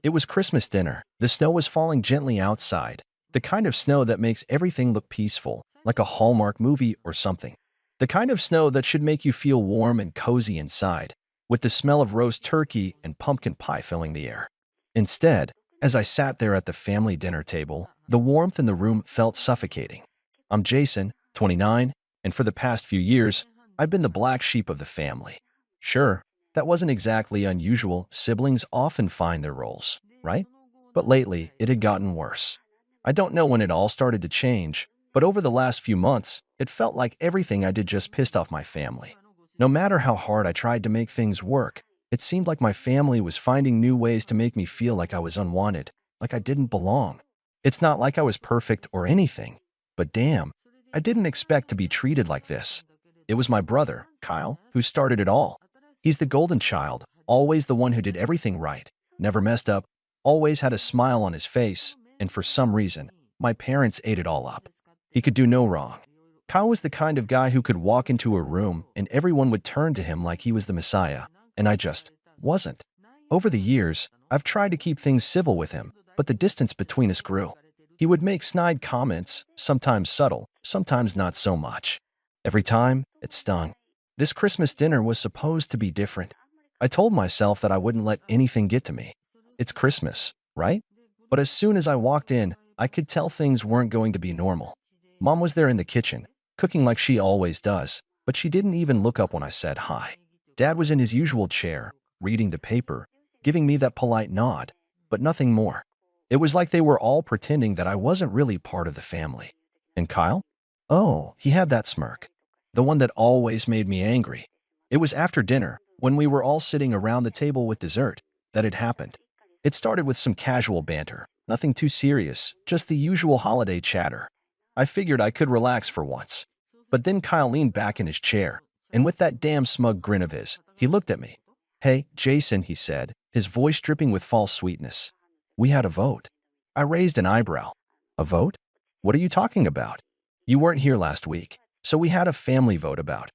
It was Christmas dinner. The snow was falling gently outside, the kind of snow that makes everything look peaceful, like a Hallmark movie or something. The kind of snow that should make you feel warm and cozy inside, with the smell of roast turkey and pumpkin pie filling the air. Instead, as I sat there at the family dinner table, the warmth in the room felt suffocating. I'm Jason, 29, and for the past few years, I've been the black sheep of the family. Sure, that wasn't exactly unusual. Siblings often find their roles, right? But lately, it had gotten worse. I don't know when it all started to change, but over the last few months, it felt like everything I did just pissed off my family. No matter how hard I tried to make things work, it seemed like my family was finding new ways to make me feel like I was unwanted, like I didn't belong. It's not like I was perfect or anything, but damn, I didn't expect to be treated like this. It was my brother, Kyle, who started it all. He's the golden child, always the one who did everything right, never messed up, always had a smile on his face, and for some reason, my parents ate it all up. He could do no wrong. Kyle was the kind of guy who could walk into a room and everyone would turn to him like he was the Messiah, and I just wasn't. Over the years, I've tried to keep things civil with him, but the distance between us grew. He would make snide comments, sometimes subtle, sometimes not so much. Every time, it stung. This Christmas dinner was supposed to be different. I told myself that I wouldn't let anything get to me. It's Christmas, right? But as soon as I walked in, I could tell things weren't going to be normal. Mom was there in the kitchen, cooking like she always does, but she didn't even look up when I said hi. Dad was in his usual chair, reading the paper, giving me that polite nod, but nothing more. It was like they were all pretending that I wasn't really part of the family. And Kyle? Oh, he had that smirk. The one that always made me angry. It was after dinner, when we were all sitting around the table with dessert, that it happened. It started with some casual banter, nothing too serious, just the usual holiday chatter. I figured I could relax for once. But then Kyle leaned back in his chair, and with that damn smug grin of his, he looked at me. "Hey, Jason," he said, his voice dripping with false sweetness. "We had a vote." I raised an eyebrow. "A vote? What are you talking about? You weren't here last week, so we had a family vote about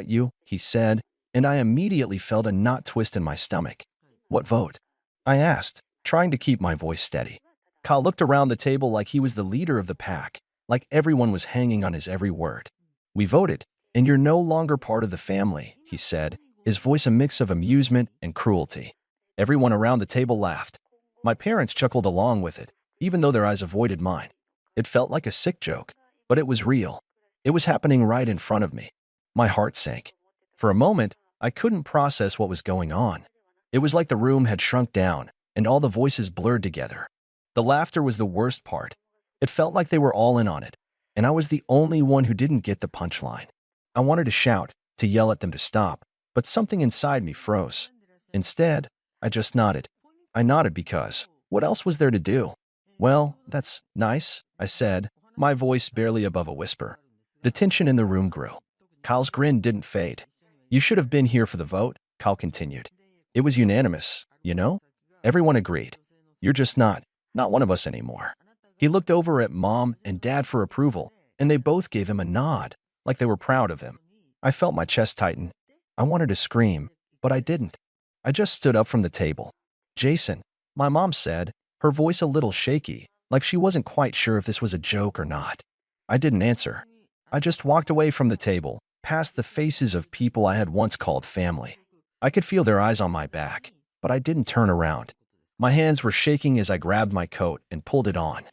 you," he said, and I immediately felt a knot twist in my stomach. "What vote?" I asked, trying to keep my voice steady. Kyle looked around the table like he was the leader of the pack, like everyone was hanging on his every word. "We voted, and you're no longer part of the family," he said, his voice a mix of amusement and cruelty. Everyone around the table laughed. My parents chuckled along with it, even though their eyes avoided mine. It felt like a sick joke, but it was real. It was happening right in front of me. My heart sank. For a moment, I couldn't process what was going on. It was like the room had shrunk down, and all the voices blurred together. The laughter was the worst part. It felt like they were all in on it, and I was the only one who didn't get the punchline. I wanted to shout, to yell at them to stop, but something inside me froze. Instead, I just nodded. I nodded because, what else was there to do? "Well, that's nice," I said, my voice barely above a whisper. The tension in the room grew. Kyle's grin didn't fade. "You should have been here for the vote," Kyle continued. "It was unanimous, you know? Everyone agreed. You're just not one of us anymore." He looked over at Mom and Dad for approval, and they both gave him a nod, like they were proud of him. I felt my chest tighten. I wanted to scream, but I didn't. I just stood up from the table. "Jason," my mom said, her voice a little shaky, like she wasn't quite sure if this was a joke or not. I didn't answer. I just walked away from the table, past the faces of people I had once called family. I could feel their eyes on my back, but I didn't turn around. My hands were shaking as I grabbed my coat and pulled it on.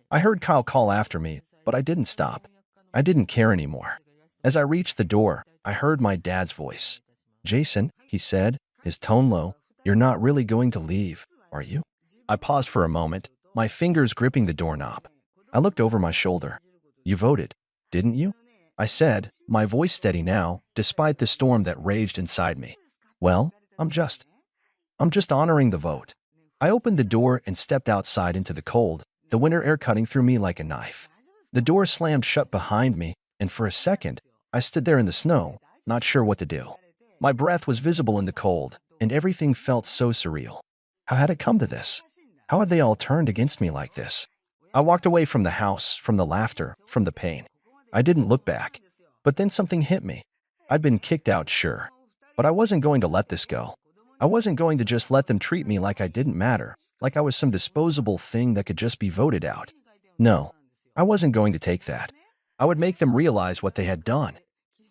I heard Kyle call after me, but I didn't stop. I didn't care anymore. As I reached the door, I heard my dad's voice. "Jason," he said, his tone low, "you're not really going to leave, are you?" I paused for a moment, my fingers gripping the doorknob. I looked over my shoulder. "You voted, didn't you?" I said, my voice steady now, despite the storm that raged inside me. "Well, I'm just honoring the vote." I opened the door and stepped outside into the cold, the winter air cutting through me like a knife. The door slammed shut behind me, and for a second, I stood there in the snow, not sure what to do. My breath was visible in the cold, and everything felt so surreal. How had it come to this? How had they all turned against me like this? I walked away from the house, from the laughter, from the pain. I didn't look back. But then something hit me. I'd been kicked out, sure, but I wasn't going to let this go. I wasn't going to just let them treat me like I didn't matter, like I was some disposable thing that could just be voted out. No, I wasn't going to take that. I would make them realize what they had done.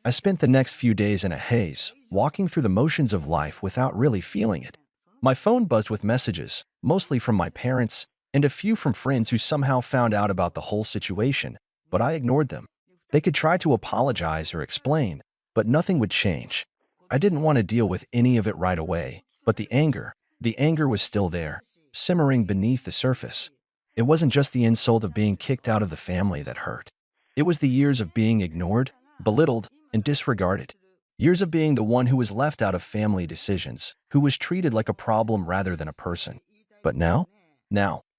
I spent the next few days in a haze, walking through the motions of life without really feeling it. My phone buzzed with messages, mostly from my parents, and a few from friends who somehow found out about the whole situation, but I ignored them. They could try to apologize or explain, but nothing would change. I didn't want to deal with any of it right away, but the anger was still there, simmering beneath the surface. It wasn't just the insult of being kicked out of the family that hurt. It was the years of being ignored, belittled, and disregarded. Years of being the one who was left out of family decisions, who was treated like a problem rather than a person. But now,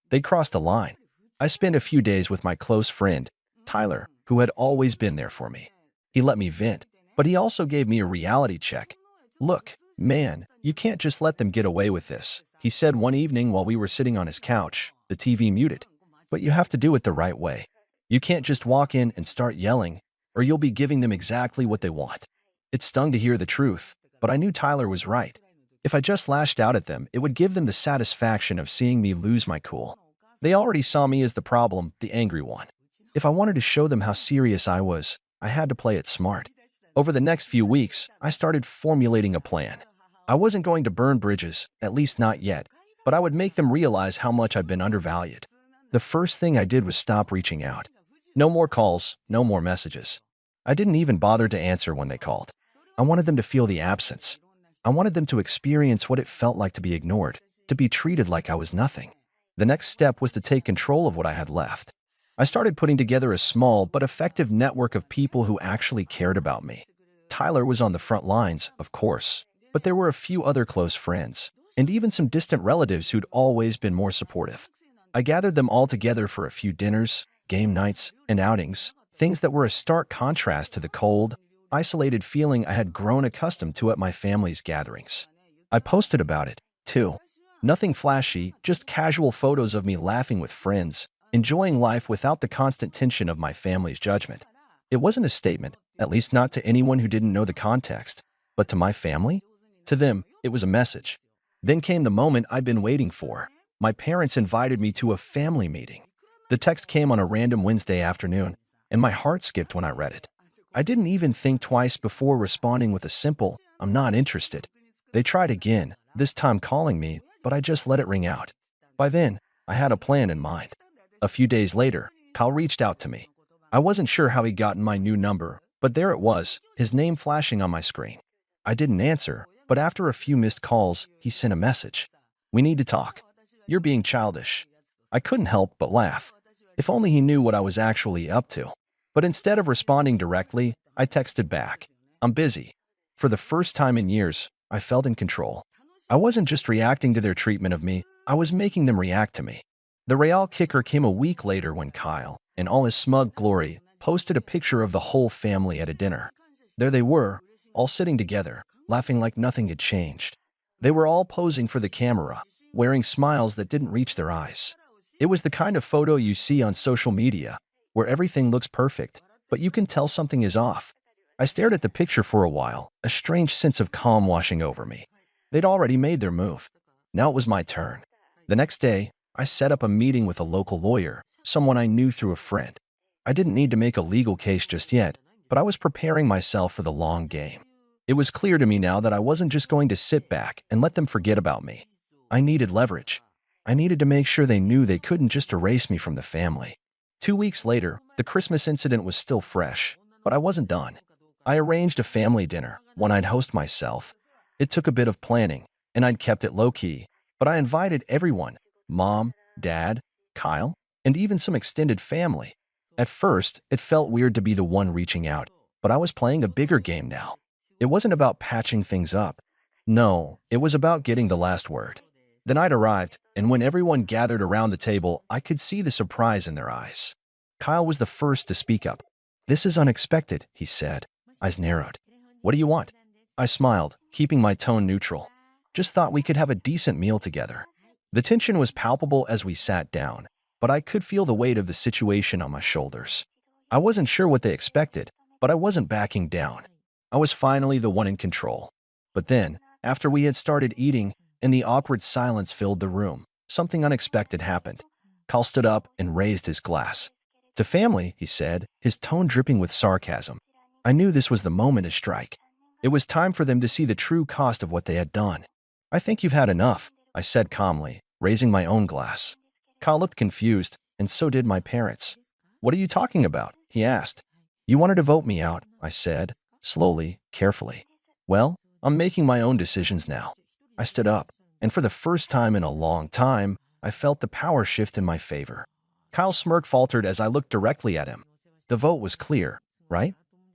they crossed a line. I spent a few days with my close friend, Tyler, who had always been there for me. He let me vent, but he also gave me a reality check. Look, man, you can't just let them get away with this, he said one evening while we were sitting on his couch, the TV muted. But you have to do it the right way. You can't just walk in and start yelling, or you'll be giving them exactly what they want. It stung to hear the truth, but I knew Tyler was right. If I just lashed out at them, it would give them the satisfaction of seeing me lose my cool. They already saw me as the problem, the angry one. If I wanted to show them how serious I was, I had to play it smart. Over the next few weeks, I started formulating a plan. I wasn't going to burn bridges, at least not yet, but I would make them realize how much I've been undervalued. The first thing I did was stop reaching out. No more calls, no more messages. I didn't even bother to answer when they called. I wanted them to feel the absence. I wanted them to experience what it felt like to be ignored, to be treated like I was nothing. The next step was to take control of what I had left. I started putting together a small but effective network of people who actually cared about me. Tyler was on the front lines, of course, but there were a few other close friends, and even some distant relatives who'd always been more supportive. I gathered them all together for a few dinners, game nights, and outings, things that were a stark contrast to the cold, isolated feeling I had grown accustomed to at my family's gatherings. I posted about it, too. Nothing flashy, just casual photos of me laughing with friends, enjoying life without the constant tension of my family's judgment. It wasn't a statement, at least not to anyone who didn't know the context, but to my family? To them, it was a message. Then came the moment I'd been waiting for. My parents invited me to a family meeting. The text came on a random Wednesday afternoon, and my heart skipped when I read it. I didn't even think twice before responding with a simple, "I'm not interested." They tried again, this time calling me, but I just let it ring out. By then, I had a plan in mind. A few days later, Kyle reached out to me. I wasn't sure how he'd gotten my new number, but there it was, his name flashing on my screen. I didn't answer, but after a few missed calls, he sent a message. "We need to talk. You're being childish." I couldn't help but laugh. If only he knew what I was actually up to. But instead of responding directly, I texted back, "I'm busy." For the first time in years, I felt in control. I wasn't just reacting to their treatment of me, I was making them react to me. The real kicker came a week later when Kyle, in all his smug glory, posted a picture of the whole family at a dinner. There they were, all sitting together, laughing like nothing had changed. They were all posing for the camera, wearing smiles that didn't reach their eyes. It was the kind of photo you see on social media, where everything looks perfect, but you can tell something is off. I stared at the picture for a while, a strange sense of calm washing over me. They'd already made their move. Now it was my turn. The next day, I set up a meeting with a local lawyer, someone I knew through a friend. I didn't need to make a legal case just yet, but I was preparing myself for the long game. It was clear to me now that I wasn't just going to sit back and let them forget about me. I needed leverage. I needed to make sure they knew they couldn't just erase me from the family. 2 weeks later, the Christmas incident was still fresh, but I wasn't done. I arranged a family dinner, one I'd host myself. It took a bit of planning, and I'd kept it low-key, but I invited everyone: Mom, Dad, Kyle, and even some extended family. At first, it felt weird to be the one reaching out, but I was playing a bigger game now. It wasn't about patching things up. No, it was about getting the last word. The night arrived, and when everyone gathered around the table, I could see the surprise in their eyes. Kyle was the first to speak up. "This is unexpected," he said, eyes narrowed. "What do you want?" I smiled, keeping my tone neutral. "Just thought we could have a decent meal together." The tension was palpable as we sat down, but I could feel the weight of the situation on my shoulders. I wasn't sure what they expected, but I wasn't backing down. I was finally the one in control. But then, After we had started eating, and the awkward silence filled the room, something unexpected happened. Kyle stood up and raised his glass. "To family," he said, his tone dripping with sarcasm. I knew this was the moment to strike. It was time for them to see the true cost of what they had done. "I think you've had enough," I said calmly, raising my own glass. Kyle looked confused, and so did my parents. "What are you talking about?" he asked. "You wanted to vote me out," I said, slowly, carefully. "Well, I'm making my own decisions now." I stood up, and for the first time in a long time, I felt the power shift in my favor. Kyle's smirk faltered as I looked directly at him. "The vote was clear, right?"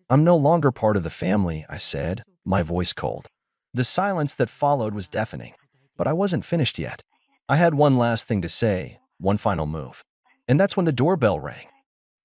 "I'm no longer part of the family," I said, my voice cold. The silence that followed was deafening, but I wasn't finished yet. I had one last thing to say, one final move. And that's when the doorbell rang.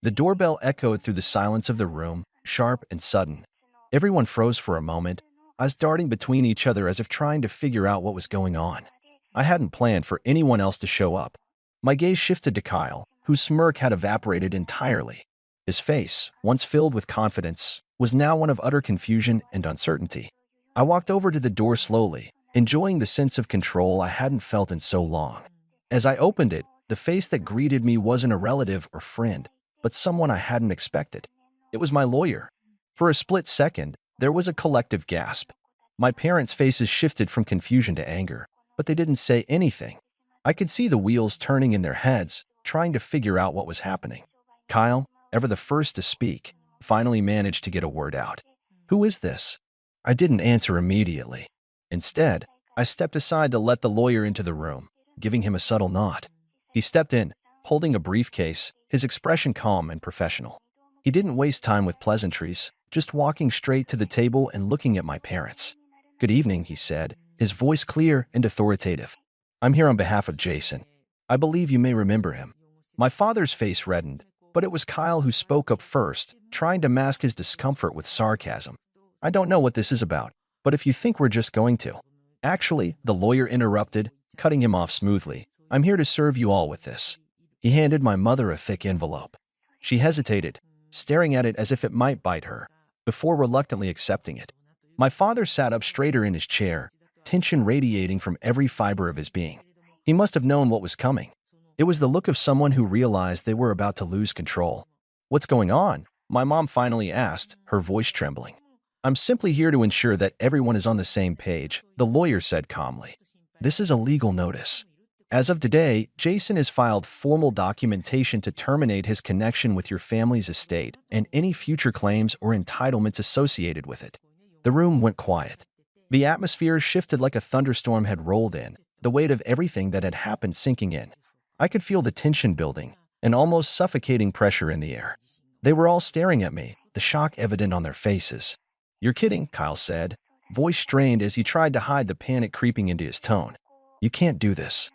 The doorbell echoed through the silence of the room, sharp and sudden. Everyone froze for a moment, eyes darting between each other as if trying to figure out what was going on. I hadn't planned for anyone else to show up. My gaze shifted to Kyle, whose smirk had evaporated entirely. His face, once filled with confidence, was now one of utter confusion and uncertainty. I walked over to the door slowly, enjoying the sense of control I hadn't felt in so long. As I opened it, the face that greeted me wasn't a relative or friend, but someone I hadn't expected. It was my lawyer. For a split second, there was a collective gasp. My parents' faces shifted from confusion to anger, but they didn't say anything. I could see the wheels turning in their heads, trying to figure out what was happening. Kyle, ever the first to speak, finally managed to get a word out. "Who is this?" I didn't answer immediately. Instead, I stepped aside to let the lawyer into the room, giving him a subtle nod. He stepped in, holding a briefcase, his expression calm and professional. He didn't waste time with pleasantries, just walking straight to the table and looking at my parents. "Good evening," he said, his voice clear and authoritative. "I'm here on behalf of Jason. I believe you may remember him." My father's face reddened, but it was Kyle who spoke up first, trying to mask his discomfort with sarcasm. "I don't know what this is about, but if you think we're just going to—" "Actually," the lawyer interrupted, cutting him off smoothly, "I'm here to serve you all with this." He handed my mother a thick envelope. She hesitated, staring at it as if it might bite her, before reluctantly accepting it. My father sat up straighter in his chair, tension radiating from every fiber of his being. He must have known what was coming. It was the look of someone who realized they were about to lose control. "What's going on?" my mom finally asked, her voice trembling. "I'm simply here to ensure that everyone is on the same page," the lawyer said calmly. "This is a legal notice. As of today, Jason has filed formal documentation to terminate his connection with your family's estate and any future claims or entitlements associated with it." The room went quiet. The atmosphere shifted like a thunderstorm had rolled in, the weight of everything that had happened sinking in. I could feel the tension building, an almost suffocating pressure in the air. They were all staring at me, the shock evident on their faces. "You're kidding," Kyle said, voice strained as he tried to hide the panic creeping into his tone. "You can't do this."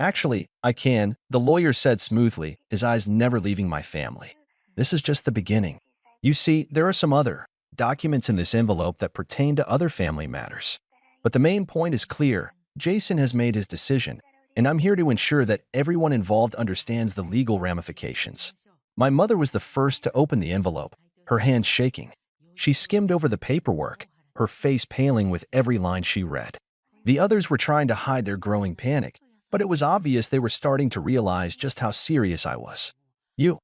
"Actually, I can," the lawyer said smoothly, his eyes never leaving my family. "This is just the beginning. You see, there are some other documents in this envelope that pertain to other family matters. But the main point is clear. Jason has made his decision, and I'm here to ensure that everyone involved understands the legal ramifications." My mother was the first to open the envelope, her hands shaking. She skimmed over the paperwork, her face paling with every line she read. The others were trying to hide their growing panic, but it was obvious they were starting to realize just how serious I was. You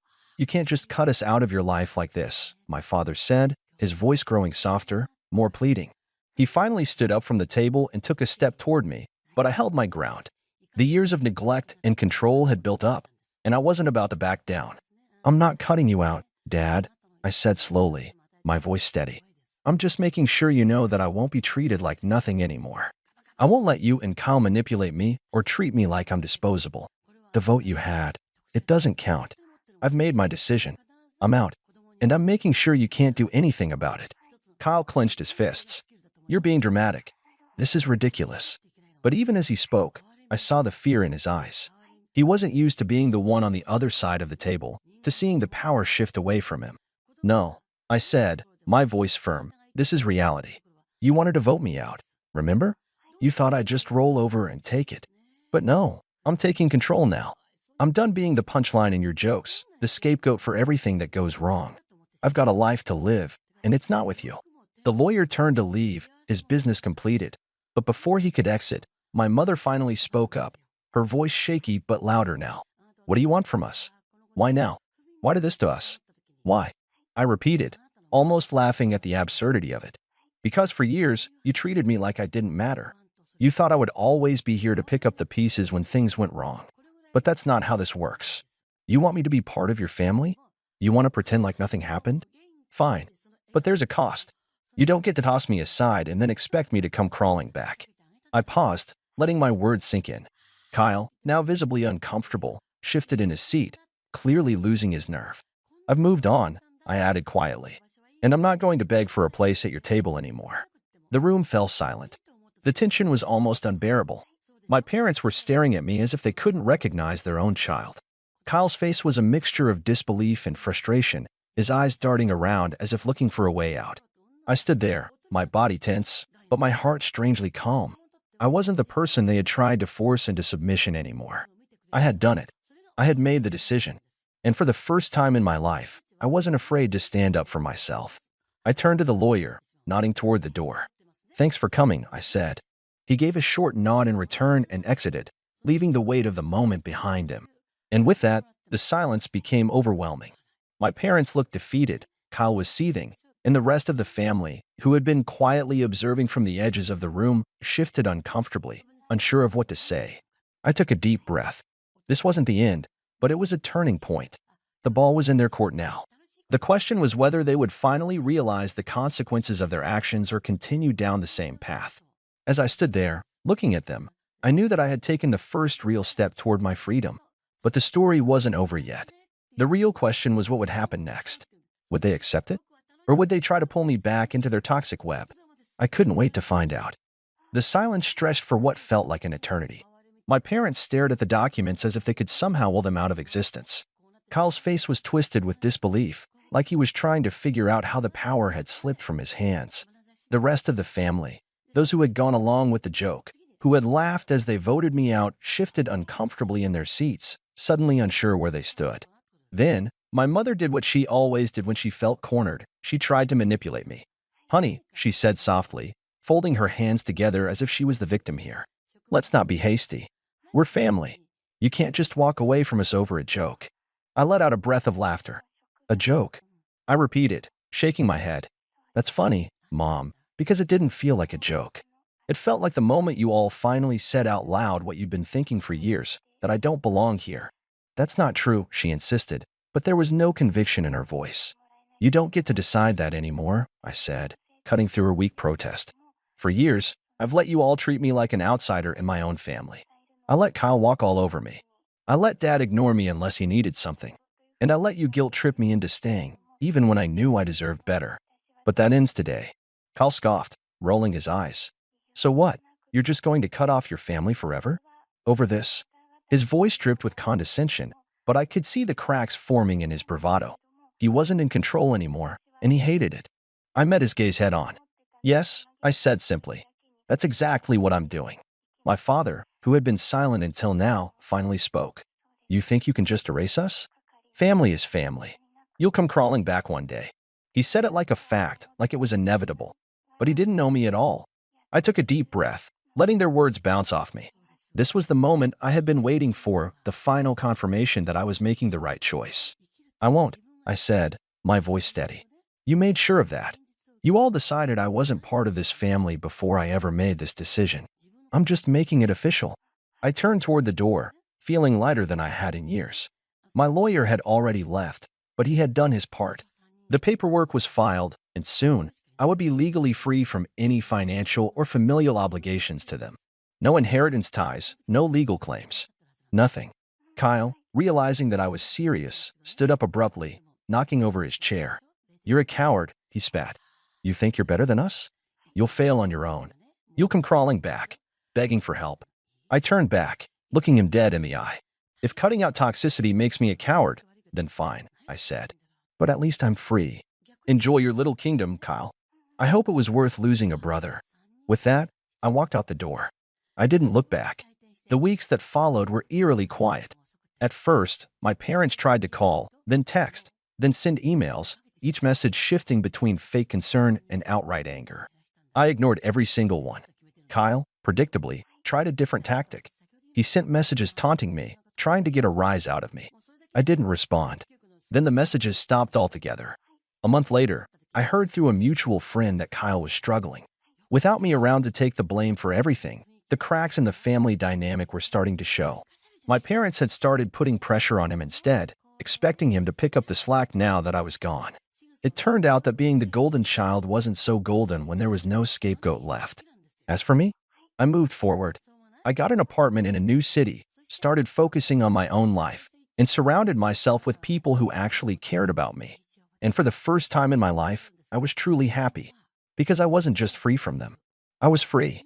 can't just cut us out of your life like this," my father said, his voice growing softer, more pleading. He finally stood up from the table and took a step toward me, but I held my ground. The years of neglect and control had built up, and I wasn't about to back down. "I'm not cutting you out, Dad," I said slowly, my voice steady. "I'm just making sure you know that I won't be treated like nothing anymore. I won't let you and Kyle manipulate me or treat me like I'm disposable. The vote you had, it doesn't count. I've made my decision. I'm out, and I'm making sure you can't do anything about it." Kyle clenched his fists. "You're being dramatic. This is ridiculous." But even as he spoke, I saw the fear in his eyes. He wasn't used to being the one on the other side of the table, to seeing the power shift away from him. "No," I said, my voice firm, "this is reality. You wanted to vote me out, remember? You thought I'd just roll over and take it. But no, I'm taking control now. I'm done being the punchline in your jokes, the scapegoat for everything that goes wrong. I've got a life to live, and it's not with you." The lawyer turned to leave, his business completed. But before he could exit, my mother finally spoke up, her voice shaky but louder now. What do you want from us? Why now? Why did this to us? Why? I repeated, almost laughing at the absurdity of it. Because for years, you treated me like I didn't matter. You thought I would always be here to pick up the pieces when things went wrong. But that's not how this works. You want me to be part of your family? You want to pretend like nothing happened? Fine. But there's a cost. You don't get to toss me aside and then expect me to come crawling back. I paused, letting my words sink in. Kyle, now visibly uncomfortable, shifted in his seat, clearly losing his nerve. I've moved on, I added quietly. And I'm not going to beg for a place at your table anymore. The room fell silent. The tension was almost unbearable. My parents were staring at me as if they couldn't recognize their own child. Kyle's face was a mixture of disbelief and frustration, his eyes darting around as if looking for a way out. I stood there, my body tense, but my heart strangely calm. I wasn't the person they had tried to force into submission anymore. I had done it. I had made the decision. And for the first time in my life, I wasn't afraid to stand up for myself. I turned to the lawyer, nodding toward the door. Thanks for coming, I said. He gave a short nod in return and exited, leaving the weight of the moment behind him. And with that, the silence became overwhelming. My parents looked defeated, Kyle was seething, and the rest of the family, who had been quietly observing from the edges of the room, shifted uncomfortably, unsure of what to say. I took a deep breath. This wasn't the end, but it was a turning point. The ball was in their court now. The question was whether they would finally realize the consequences of their actions or continue down the same path. As I stood there, looking at them, I knew that I had taken the first real step toward my freedom. But the story wasn't over yet. The real question was what would happen next. Would they accept it? Or would they try to pull me back into their toxic web? I couldn't wait to find out. The silence stretched for what felt like an eternity. My parents stared at the documents as if they could somehow will them out of existence. Kyle's face was twisted with disbelief, like he was trying to figure out how the power had slipped from his hands. The rest of the family, those who had gone along with the joke, who had laughed as they voted me out, shifted uncomfortably in their seats, suddenly unsure where they stood. Then, my mother did what she always did when she felt cornered. She tried to manipulate me. Honey, she said softly, folding her hands together as if she was the victim here. Let's not be hasty. We're family. You can't just walk away from us over a joke. I let out a breath of laughter. A joke? I repeated, shaking my head. That's funny, Mom, because it didn't feel like a joke. It felt like the moment you all finally said out loud what you'd been thinking for years, that I don't belong here. That's not true, she insisted, but there was no conviction in her voice. You don't get to decide that anymore, I said, cutting through her weak protest. For years, I've let you all treat me like an outsider in my own family. I let Kyle walk all over me. I let Dad ignore me unless he needed something. And I let you guilt trip me into staying, even when I knew I deserved better. But that ends today. Kyle scoffed, rolling his eyes. So what? You're just going to cut off your family forever? Over this? His voice dripped with condescension, but I could see the cracks forming in his bravado. He wasn't in control anymore, and he hated it. I met his gaze head on. Yes, I said simply. That's exactly what I'm doing. My father, who had been silent until now, finally spoke. You think you can just erase us? Family is family. You'll come crawling back one day. He said it like a fact, like it was inevitable. But he didn't know me at all. I took a deep breath, letting their words bounce off me. This was the moment I had been waiting for, the final confirmation that I was making the right choice. I won't, I said, my voice steady. You made sure of that. You all decided I wasn't part of this family before I ever made this decision. I'm just making it official. I turned toward the door, feeling lighter than I had in years. My lawyer had already left, but he had done his part. The paperwork was filed, and soon, I would be legally free from any financial or familial obligations to them. No inheritance ties, no legal claims. Nothing. Kyle, realizing that I was serious, stood up abruptly, knocking over his chair. You're a coward, he spat. You think you're better than us? You'll fail on your own. You'll come crawling back, begging for help. I turned back, looking him dead in the eye. If cutting out toxicity makes me a coward, then fine, I said. But at least I'm free. Enjoy your little kingdom, Kyle. I hope it was worth losing a brother. With that, I walked out the door. I didn't look back. The weeks that followed were eerily quiet. At first, my parents tried to call, then text, then send emails, each message shifting between fake concern and outright anger. I ignored every single one. Kyle, predictably, tried a different tactic. He sent messages taunting me, trying to get a rise out of me. I didn't respond. Then the messages stopped altogether. A month later, I heard through a mutual friend that Kyle was struggling. Without me around to take the blame for everything, the cracks in the family dynamic were starting to show. My parents had started putting pressure on him instead, expecting him to pick up the slack now that I was gone. It turned out that being the golden child wasn't so golden when there was no scapegoat left. As for me, I moved forward. I got an apartment in a new city, started focusing on my own life, and surrounded myself with people who actually cared about me. And for the first time in my life, I was truly happy. Because I wasn't just free from them. I was free.